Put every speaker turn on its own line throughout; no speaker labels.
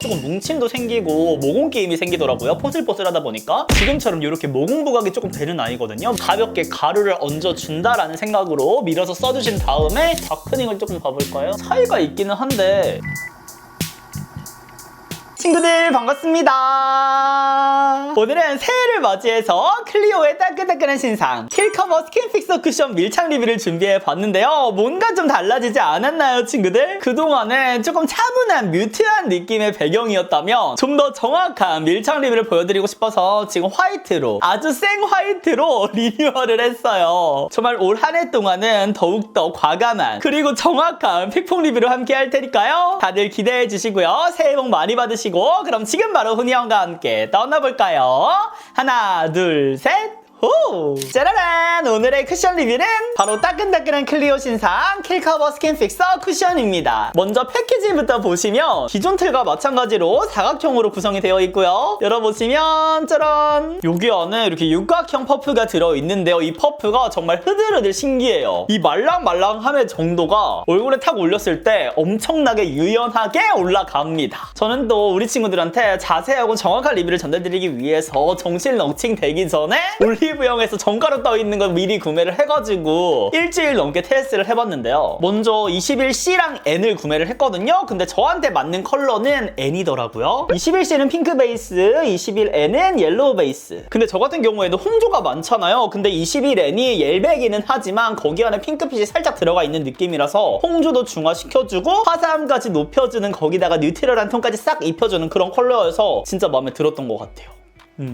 조금 뭉침도 생기고 모공 게임이 생기더라고요. 포슬포슬하다 보니까 지금처럼 이렇게 모공 부각이 조금 되는 아이거든요. 가볍게 가루를 얹어준다라는 생각으로 밀어서 써주신 다음에 다크닝을 조금 봐볼까요? 차이가 있기는 한데 친구들 반갑습니다. 오늘은 새해를 맞이해서 클리오의 따끈따끈한 신상 킬커버 스킨 픽서 쿠션 밀착 리뷰를 준비해봤는데요. 뭔가 좀 달라지지 않았나요, 친구들? 그동안은 조금 차분한 뮤트한 느낌의 배경이었다면 좀 더 정확한 밀착 리뷰를 보여드리고 싶어서 지금 화이트로, 아주 생 화이트로 리뉴얼을 했어요. 정말 올 한 해 동안은 더욱더 과감한 그리고 정확한 픽폭 리뷰를 함께 할 테니까요. 다들 기대해 주시고요. 새해 복 많이 받으시고 그럼 지금 바로 훈이 형과 함께 떠나볼까요? 하나, 둘, 셋! 호! 짜라란! 오늘의 쿠션 리뷰는 바로 따끈따끈한 클리오 신상 킬커버 스킨 픽서 쿠션입니다. 먼저 패키지부터 보시면 기존 틀과 마찬가지로 사각형으로 구성이 되어 있고요. 열어보시면 짜란! 여기 안에 이렇게 육각형 퍼프가 들어있는데요. 이 퍼프가 정말 흐들흐들 신기해요. 이 말랑말랑함의 정도가 얼굴에 탁 올렸을 때 엄청나게 유연하게 올라갑니다. 저는 또 우리 친구들한테 자세하고 정확한 리뷰를 전달드리기 위해서 정실 런칭 되기 전에 올리브영에서 정가로 떠있는 거 미리 구매를 해가지고 일주일 넘게 테스트를 해봤는데요. 먼저 21C랑 N을 구매를 했거든요. 근데 저한테 맞는 컬러는 N이더라고요. 21C는 핑크 베이스, 21N은 옐로우 베이스. 근데 저 같은 경우에도 홍조가 많잖아요. 근데 21N이 옐백이는 하지만 거기 안에 핑크빛이 살짝 들어가 있는 느낌이라서 홍조도 중화시켜주고 화사함까지 높여주는, 거기다가 뉴트럴한 톤까지 싹 입혀주는 그런 컬러여서 진짜 마음에 들었던 것 같아요.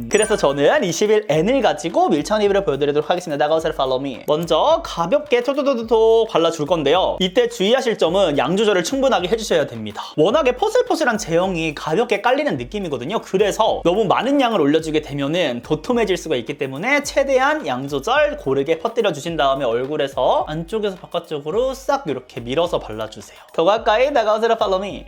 그래서 저는 21N을 가지고 밀착 리뷰를 보여드리도록 하겠습니다. 다가오세요, follow me. 먼저 가볍게 톡톡톡톡 발라줄 건데요. 이때 주의하실 점은 양 조절을 충분하게 해주셔야 됩니다. 워낙에 포슬포슬한 제형이 가볍게 깔리는 느낌이거든요. 그래서 너무 많은 양을 올려주게 되면은 도톰해질 수가 있기 때문에 최대한 양 조절 고르게 퍼뜨려 주신 다음에 얼굴에서 안쪽에서 바깥쪽으로 싹 이렇게 밀어서 발라주세요. 더 가까이 다가오세요, follow me.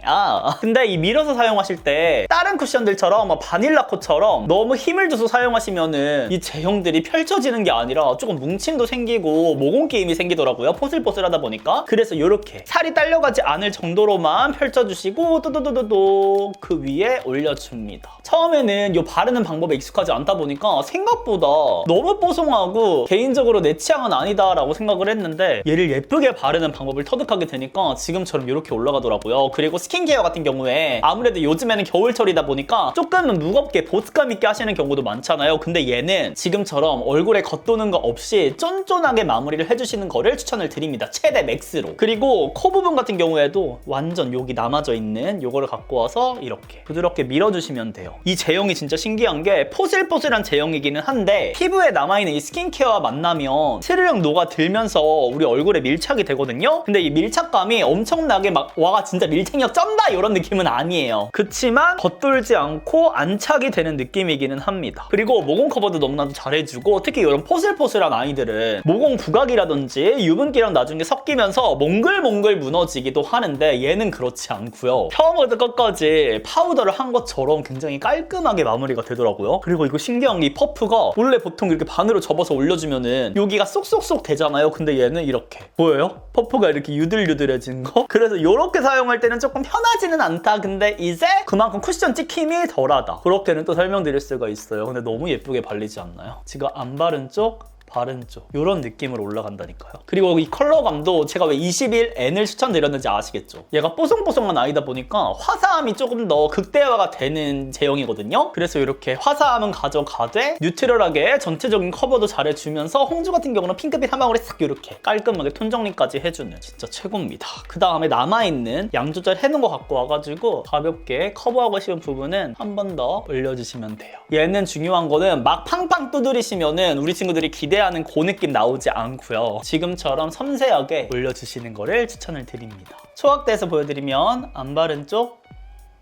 근데 이 밀어서 사용하실 때 다른 쿠션들처럼 바닐라 코처럼 너무 힘을 줘서 사용하시면은 이 제형들이 펼쳐지는 게 아니라 조금 뭉침도 생기고 모공 게임이 생기더라고요. 포슬포슬하다 보니까. 그래서 이렇게 살이 딸려가지 않을 정도로만 펼쳐주시고 또또또또또 그 위에 올려줍니다. 처음에는 이 바르는 방법에 익숙하지 않다 보니까 생각보다 너무 뽀송하고 개인적으로 내 취향은 아니다라고 생각을 했는데 얘를 예쁘게 바르는 방법을 터득하게 되니까 지금처럼 이렇게 올라가더라고요. 그리고 스킨케어 같은 경우에 아무래도 요즘에는 겨울철이다 보니까 조금은 무겁게 보습감 있게 하시는 경우도 많잖아요. 근데 얘는 지금처럼 얼굴에 겉도는 거 없이 쫀쫀하게 마무리를 해주시는 거를 추천을 드립니다. 최대 맥스로. 그리고 코 부분 같은 경우에도 완전 여기 남아져 있는 요거를 갖고 와서 이렇게 부드럽게 밀어주시면 돼요. 이 제형이 진짜 신기한 게 포슬포슬한 제형이기는 한데 피부에 남아있는 이 스킨케어와 만나면 스르륵 녹아들면서 우리 얼굴에 밀착이 되거든요. 근데 이 밀착감이 엄청나게 막 와 진짜 밀착력 쩐다 이런 느낌은 아니에요. 그치만 겉돌지 않고 안착이 되는 느낌이기는 합니다. 그리고 모공 커버도 너무나도 잘해주고 특히 이런 포슬포슬한 아이들은 모공 부각이라든지 유분기랑 나중에 섞이면서 몽글몽글 무너지기도 하는데 얘는 그렇지 않고요. 처음부터 끝까지 파우더를 한 것처럼 굉장히 깔끔하게 마무리가 되더라고요. 그리고 이거 신기한 게 이 퍼프가 원래 보통 이렇게 반으로 접어서 올려주면은 여기가 쏙쏙쏙 되잖아요. 근데 얘는 이렇게 보여요? 퍼프가 이렇게 유들유들해진 거? 그래서 이렇게 사용할 때는 조금 편하지는 않다. 근데 이제 그만큼 쿠션 찍힘이 덜하다. 그렇게는 또 설명드릴 수가 있어요. 근데 너무 예쁘게 발리지 않나요? 지금 안 바른 쪽, 바른 쪽 이런 느낌으로 올라간다니까요. 그리고 이 컬러감도 제가 왜 21N을 추천드렸는지 아시겠죠? 얘가 뽀송뽀송한 아이다 보니까 화사함이 조금 더 극대화가 되는 제형이거든요. 그래서 이렇게 화사함은 가져가되 뉴트럴하게 전체적인 커버도 잘해주면서 홍조 같은 경우는 핑크빛 한 방울에 싹 이렇게 깔끔하게 톤 정리까지 해주는 진짜 최고입니다. 그 다음에 남아있는 양 조절 해놓은 거 갖고 와가지고 가볍게 커버하고 싶은 부분은 한 번 더 올려주시면 돼요. 얘는 중요한 거는 막 팡팡 두드리시면은 우리 친구들이 기대하는 그 느낌 나오지 않고요. 지금처럼 섬세하게 올려주시는 거를 추천을 드립니다. 초각대에서 보여드리면 안 바른 쪽,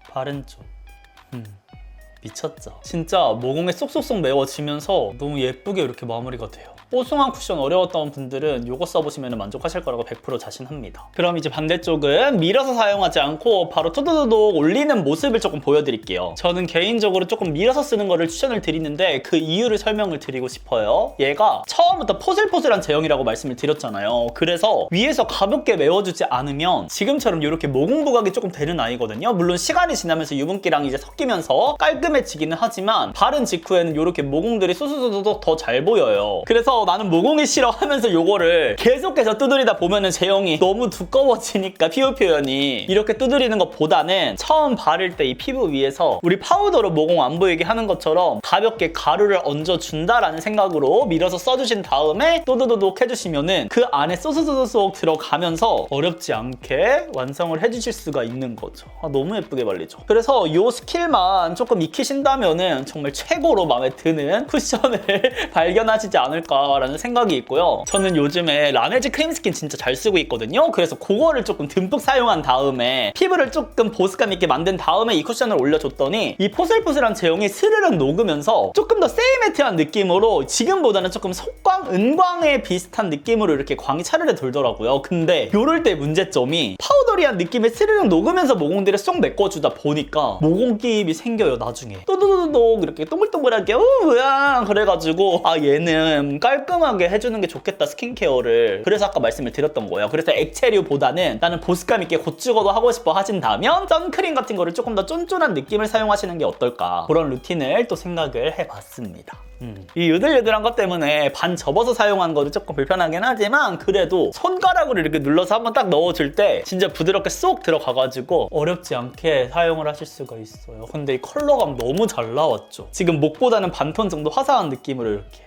바른 쪽. 미쳤죠? 진짜 모공에 쏙쏙쏙 메워지면서 너무 예쁘게 이렇게 마무리가 돼요. 뽀송한 쿠션 어려웠던 분들은 이거 써보시면 만족하실 거라고 100% 자신합니다. 그럼 이제 반대쪽은 밀어서 사용하지 않고 바로 토도도독 올리는 모습을 조금 보여드릴게요. 저는 개인적으로 조금 밀어서 쓰는 거를 추천을 드리는데 그 이유를 설명을 드리고 싶어요. 얘가 처음부터 포슬포슬한 제형이라고 말씀을 드렸잖아요. 그래서 위에서 가볍게 메워주지 않으면 지금처럼 이렇게 모공 부각이 조금 되는 아이거든요. 물론 시간이 지나면서 유분기랑 이제 섞이면서 깔끔해지기는 하지만 바른 직후에는 이렇게 모공들이 수수수수 더 잘 보여요. 그래서 나는 모공이 싫어 하면서 요거를 계속해서 두드리다 보면은 제형이 너무 두꺼워지니까 피부 표현이 이렇게 두드리는 것보다는 처음 바를 때 이 피부 위에서 우리 파우더로 모공 안 보이게 하는 것처럼 가볍게 가루를 얹어준다라는 생각으로 밀어서 써주신 다음에 또도도독 해주시면은 그 안에 쏙쏙쏙 들어가면서 어렵지 않게 완성을 해주실 수가 있는 거죠. 너무 예쁘게 발리죠. 그래서 이 스킬만 조금 익히신다면은 정말 최고로 마음에 드는 쿠션을 발견하시지 않을까라는 생각이 있고요. 저는 요즘에 라네즈 크림 스킨 진짜 잘 쓰고 있거든요. 그래서 그거를 조금 듬뿍 사용한 다음에 피부를 조금 보습감 있게 만든 다음에 이 쿠션을 올려줬더니 이 포슬포슬한 제형이 스르륵 녹으면서 조금 더 세이매트한 느낌으로 지금보다는 조금 속광, 은광에 비슷한 느낌으로 이렇게 광이 차르르 돌더라고요. 근데 요럴 때 문제점이 파우더리한 느낌에 스르륵 녹으면서 모공들을 쏙 메꿔주다 보니까 모공 끼임이 생겨요. 나중에 또도도독 이렇게 동글동글하게 뭐야 그래가지고 얘는 깔끔하게 해주는 게 좋겠다 스킨케어를. 그래서 아까 말씀을 드렸던 거예요. 그래서 액체류보다는 나는 보습감 있게 고추거도 하고 싶어 하신다면 선크림 같은 거를 조금 더 쫀쫀한 느낌을 사용하시는 게 어떨까, 그런 루틴을 또 생각을 해봤습니다. 이 유들유들한 것 때문에 반 접어서 사용하는 것도 조금 불편하긴 하지만 그래도 손가락으로 이렇게 눌러서 한번 딱 넣어줄 때 진짜 부드럽게 쏙 들어가가지고 어렵지 않게 사용을 하실 수가 있어요. 근데 이 컬러감 너무 잘 나왔죠. 지금 목보다는 반톤 정도 화사한 느낌으로 이렇게.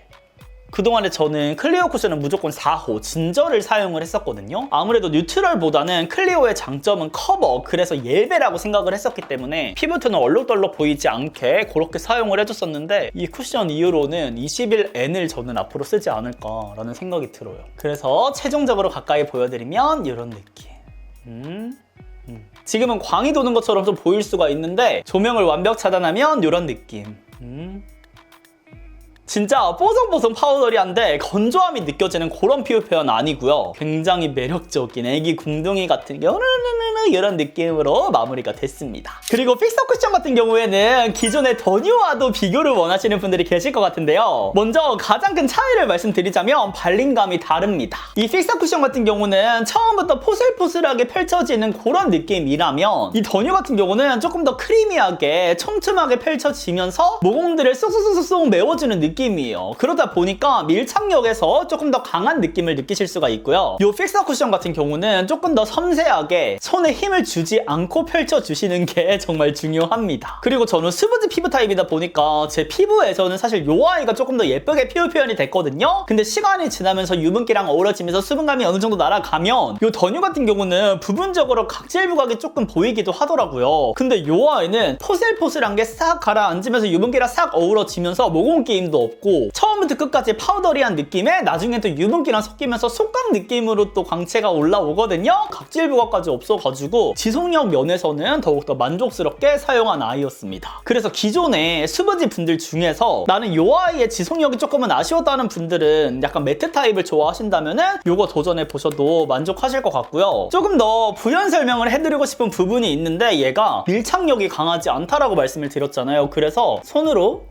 그동안에 저는 클리오 쿠션은 무조건 4호 진저를 사용을 했었거든요. 아무래도 뉴트럴보다는 클리오의 장점은 커버, 그래서 옐베라고 생각을 했었기 때문에 피부톤은 얼룩덜룩 보이지 않게 그렇게 사용을 해줬었는데 이 쿠션 이후로는 21N을 저는 앞으로 쓰지 않을까라는 생각이 들어요. 그래서 최종적으로 가까이 보여드리면 이런 느낌. 지금은 광이 도는 것처럼 좀 보일 수가 있는데 조명을 완벽 차단하면 이런 느낌. 진짜 뽀송뽀송 파우더리한데 건조함이 느껴지는 그런 피부 표현 아니고요. 굉장히 매력적인 애기 궁둥이 같은 이런 느낌으로 마무리가 됐습니다. 그리고 픽서 쿠션 같은 경우에는 기존의 더뉴와도 비교를 원하시는 분들이 계실 것 같은데요. 먼저 가장 큰 차이를 말씀드리자면 발림감이 다릅니다. 이 픽서 쿠션 같은 경우는 처음부터 포슬포슬하게 펼쳐지는 그런 느낌이라면 이 더뉴 같은 경우는 조금 더 크리미하게 촘촘하게 펼쳐지면서 모공들을 쏙쏙쏙쏙 메워주는 느낌이에요. 그러다 보니까 밀착력에서 조금 더 강한 느낌을 느끼실 수가 있고요. 이 픽서 쿠션 같은 경우는 조금 더 섬세하게 손에 힘을 주지 않고 펼쳐주시는 게 정말 중요합니다. 그리고 저는 수부지 피부 타입이다 보니까 제 피부에서는 사실 이 아이가 조금 더 예쁘게 피부 표현이 됐거든요. 근데 시간이 지나면서 유분기랑 어우러지면서 수분감이 어느 정도 날아가면 이 더뉴 같은 경우는 부분적으로 각질 부각이 조금 보이기도 하더라고요. 근데 이 아이는 포슬포슬한 게 싹 가라앉으면서 유분기랑 싹 어우러지면서 모공 끼임도 없고 처음부터 끝까지 파우더리한 느낌에 나중에 또 유분기랑 섞이면서 속광 느낌으로 또 광채가 올라오거든요. 각질 부각까지 없어가지고 지속력 면에서는 더욱더 만족스럽게 사용한 아이였습니다. 그래서 기존에 수부지 분들 중에서 나는 이 아이의 지속력이 조금은 아쉬웠다는 분들은 약간 매트 타입을 좋아하신다면은 이거 도전해 보셔도 만족하실 것 같고요. 조금 더 부연 설명을 해드리고 싶은 부분이 있는데 얘가 밀착력이 강하지 않다라고 말씀을 드렸잖아요. 그래서 손으로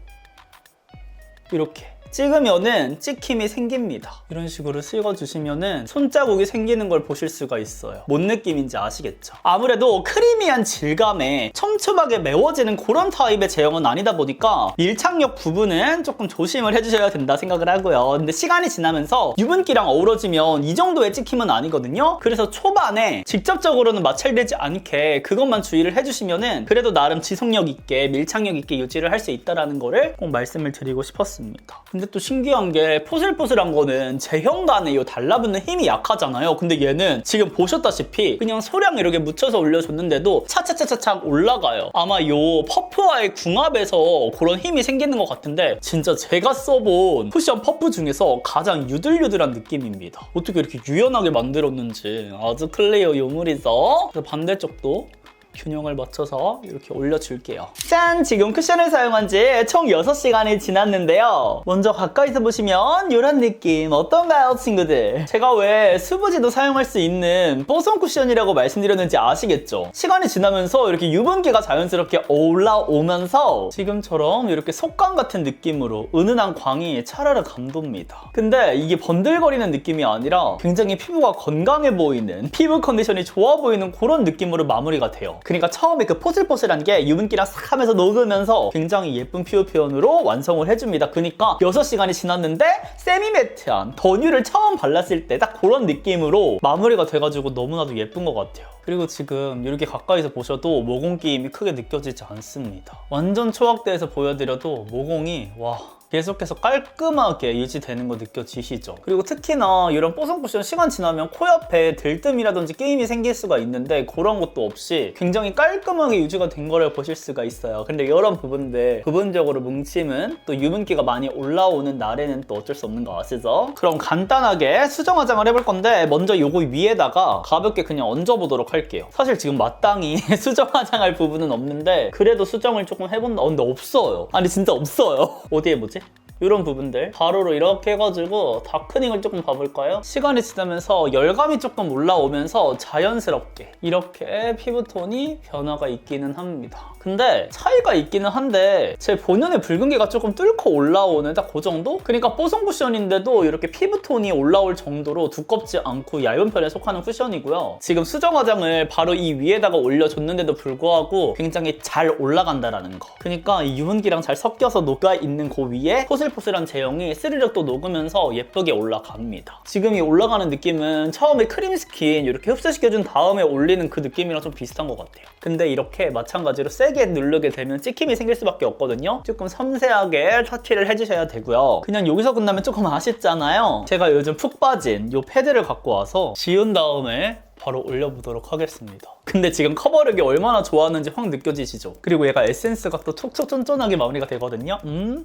이렇게 찍으면은 찍힘이 생깁니다. 이런 식으로 찍어주시면은 손자국이 생기는 걸 보실 수가 있어요. 뭔 느낌인지 아시겠죠? 아무래도 크리미한 질감에 촘촘하게 메워지는 그런 타입의 제형은 아니다 보니까 밀착력 부분은 조금 조심을 해주셔야 된다 생각을 하고요. 근데 시간이 지나면서 유분기랑 어우러지면 이 정도의 찍힘은 아니거든요. 그래서 초반에 직접적으로는 마찰되지 않게 그것만 주의를 해주시면은 그래도 나름 지속력 있게 밀착력 있게 유지를 할 수 있다는 거를 꼭 말씀을 드리고 싶었습니다. 근데 또 신기한 게 포슬포슬한 거는 제형 간에 이 달라붙는 힘이 약하잖아요. 근데 얘는 지금 보셨다시피 그냥 소량 이렇게 묻혀서 올려줬는데도 차차차차차 올라가요. 아마 이 퍼프와의 궁합에서 그런 힘이 생기는 것 같은데 진짜 제가 써본 쿠션 퍼프 중에서 가장 유들유들한 느낌입니다. 어떻게 이렇게 유연하게 만들었는지 아주 클리어 유물이죠. 그래서 반대쪽도 균형을 맞춰서 이렇게 올려줄게요. 짠! 지금 쿠션을 사용한 지 총 6시간이 지났는데요. 먼저 가까이서 보시면 이런 느낌 어떤가요, 친구들? 제가 왜 수부지도 사용할 수 있는 뽀송 쿠션이라고 말씀드렸는지 아시겠죠? 시간이 지나면서 이렇게 유분기가 자연스럽게 올라오면서 지금처럼 이렇게 속광 같은 느낌으로 은은한 광이 차라르 감돕니다. 근데 이게 번들거리는 느낌이 아니라 굉장히 피부가 건강해 보이는, 피부 컨디션이 좋아 보이는 그런 느낌으로 마무리가 돼요. 그러니까 처음에 그 포슬포슬한 게 유분기랑 싹 하면서 녹으면서 굉장히 예쁜 피부 표현으로 완성을 해줍니다. 그러니까 6시간이 지났는데 세미매트한 더뉴를 처음 발랐을 때 딱 그런 느낌으로 마무리가 돼가지고 너무나도 예쁜 것 같아요. 그리고 지금 이렇게 가까이서 보셔도 모공 끼임이 크게 느껴지지 않습니다. 완전 초확대해서 보여드려도 모공이 와, 계속해서 깔끔하게 유지되는 거 느껴지시죠? 그리고 특히나 이런 뽀송 쿠션 시간 지나면 코 옆에 들뜸이라든지 끼임이 생길 수가 있는데 그런 것도 없이 굉장히 깔끔하게 유지가 된 거를 보실 수가 있어요. 근데 이런 부분들 부분적으로 뭉침은 또 유분기가 많이 올라오는 날에는 또 어쩔 수 없는 거 아시죠? 그럼 간단하게 수정 화장을 해볼 건데 먼저 요거 위에다가 가볍게 그냥 얹어보도록 할게요. 사실 지금 마땅히 수정 화장할 부분은 없는데 그래도 수정을 조금 해본다. 근데 없어요. 아니 진짜 없어요. 어디에 뭐지? 이런 부분들 가로로 이렇게 해가지고 다크닝을 조금 봐볼까요? 시간이 지나면서 열감이 조금 올라오면서 자연스럽게 이렇게 피부톤이 변화가 있기는 합니다. 근데 차이가 있기는 한데 제 본연의 붉은기가 조금 뚫고 올라오는 딱 그 정도? 그러니까 뽀송 쿠션인데도 이렇게 피부톤이 올라올 정도로 두껍지 않고 얇은 편에 속하는 쿠션이고요. 지금 수정 화장을 바로 이 위에다가 올려줬는데도 불구하고 굉장히 잘 올라간다라는 거. 그러니까 이 유분기랑 잘 섞여서 녹아있는 그 위에 포슬포슬한 제형이 스르륵 또 녹으면서 예쁘게 올라갑니다. 지금 이 올라가는 느낌은 처음에 크림 스킨 이렇게 흡수시켜준 다음에 올리는 그 느낌이랑 좀 비슷한 것 같아요. 근데 이렇게 마찬가지로 세게 누르게 되면 찍힘이 생길 수밖에 없거든요. 조금 섬세하게 터치를 해주셔야 되고요. 그냥 여기서 끝나면 조금 아쉽잖아요. 제가 요즘 푹 빠진 이 패드를 갖고 와서 지운 다음에 바로 올려보도록 하겠습니다. 근데 지금 커버력이 얼마나 좋았는지 확 느껴지시죠? 그리고 얘가 에센스가 또 촉촉 쫀쫀하게 마무리가 되거든요.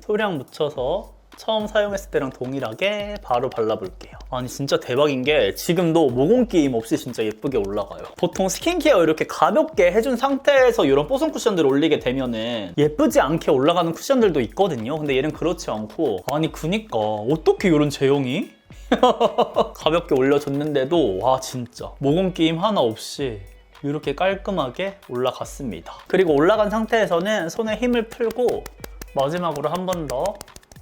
소량 묻혀서 처음 사용했을 때랑 동일하게 바로 발라볼게요. 아니 진짜 대박인 게 지금도 모공 끼임 없이 진짜 예쁘게 올라가요. 보통 스킨케어 이렇게 가볍게 해준 상태에서 이런 뽀송 쿠션들 올리게 되면은 예쁘지 않게 올라가는 쿠션들도 있거든요. 근데 얘는 그렇지 않고 아니 그니까 어떻게 이런 제형이? 가볍게 올려줬는데도 와 진짜 모공 끼임 하나 없이 이렇게 깔끔하게 올라갔습니다. 그리고 올라간 상태에서는 손에 힘을 풀고 마지막으로 한 번 더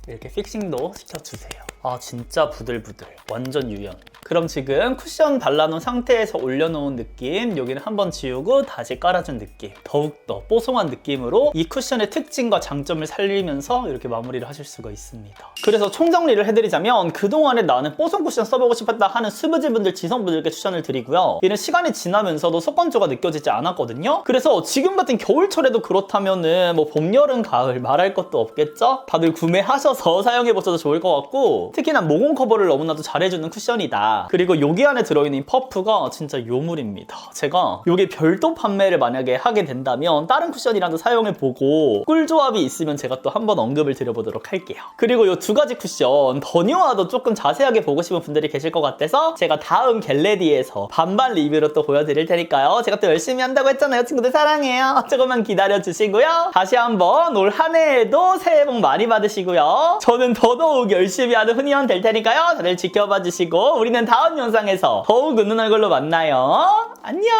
이렇게 픽싱도 시켜주세요. 아 진짜 부들부들 완전 유연. 그럼 지금 쿠션 발라놓은 상태에서 올려놓은 느낌, 여기는 한번 지우고 다시 깔아준 느낌, 더욱더 뽀송한 느낌으로 이 쿠션의 특징과 장점을 살리면서 이렇게 마무리를 하실 수가 있습니다. 그래서 총정리를 해드리자면 그동안에 나는 뽀송 쿠션 써보고 싶었다 하는 수부지분들, 지성분들께 추천을 드리고요. 얘는 시간이 지나면서도 속건조가 느껴지지 않았거든요. 그래서 지금 같은 겨울철에도 그렇다면은 뭐 봄, 여름, 가을 말할 것도 없겠죠? 다들 구매하셔서 사용해보셔도 좋을 것 같고 특히나 모공 커버를 너무나도 잘해주는 쿠션이다. 그리고 여기 안에 들어있는 이 퍼프가 진짜 요물입니다. 제가 여기 별도 판매를 만약에 하게 된다면 다른 쿠션이랑도 사용해보고 꿀조합이 있으면 제가 또 한번 언급을 드려보도록 할게요. 그리고 이 두 가지 쿠션 더뉴와도 조금 자세하게 보고 싶은 분들이 계실 것 같아서 제가 다음 겟레디에서 반반 리뷰로 또 보여드릴 테니까요. 제가 또 열심히 한다고 했잖아요. 친구들 사랑해요. 조금만 기다려주시고요. 다시 한번 올 한 해에도 새해 복 많이 받으시고요. 저는 더더욱 열심히 하는 훈이원 될 테니까요. 다들 지켜봐 주시고 우리는 다음 영상에서 더욱 웃는 얼굴로 만나요. 안녕.